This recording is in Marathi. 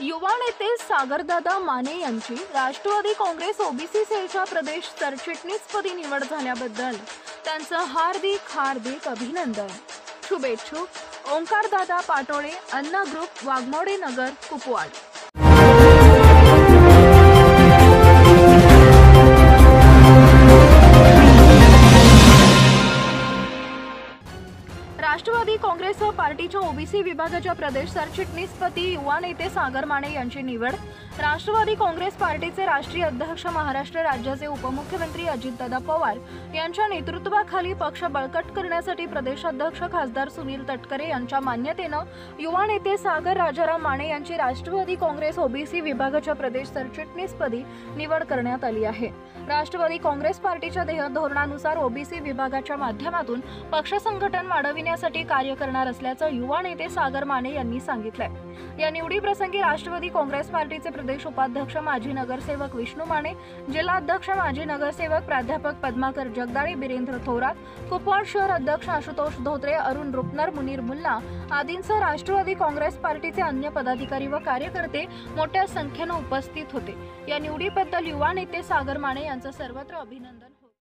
युवा नेते सागरदादा माने यांची राष्ट्रवादी काँग्रेस ओबीसी सेलच्या प्रदेश सरचिटणीसपदी निवड झाल्याबद्दल त्यांचं हार्दिक अभिनंदन। शुभेच्छुक ओंकारदादा पाटोळे, अन्ना ग्रुप, वाघमोडे नगर, कुपवाड। राष्ट्रवादी काँग्रेस पार्टीच्या ओबीसी विभागाच्या प्रदेश सरचिटणीसपदी युवा नेते सागर माने यांची निवड। राष्ट्रवादी काँग्रेस पार्टीचे राष्ट्रीय अध्यक्ष, महाराष्ट्र राज्याचे उपमुख्यमंत्री अजितदादा पवार यांच्या नेतृत्वाखाली पक्ष बळकट करण्यासाठी प्रदेशाध्यक्ष खासदार सुनील तटकरे यांच्या मान्यतेनं युवा नेते सागर राजाराम माने यांची राष्ट्रवादी काँग्रेस ओबीसी विभागाच्या प्रदेश सरचिटणीसपदी निवड करण्यात आली आहे। राष्ट्रवादी काँग्रेस पार्टीच्या ध्येयधोरणानुसार ओबीसी विभागाच्या माध्यमातून पक्ष संघटन वाढविण्यासाठी कार्य करणार असल्याचं युवा नेते सागर माने यांनी सांगितलंय। या निवडीप्रसंगी राष्ट्रवादी काँग्रेस पार्टीचे प्रदेश उपाध्यक्ष, माजी नगरसेवक विष्णू माने, जिल्हाध्यक्ष, माजी नगरसेवक प्राध्यापक पद्माकर जगदाळे, बिरेंद्र थोरात, कुपवाड शहर अध्यक्ष आशुतोष धोत्रे, अरुण रुपनर, मुनीर मुल्ला आदींसह राष्ट्रवादी काँग्रेस पार्टीचे अन्य पदाधिकारी व कार्यकर्ते मोठ्या संख्येने उपस्थित होते। या निवडीबद्दल युवा नेते सागर माने यांचं सर्वत्र अभिनंदन।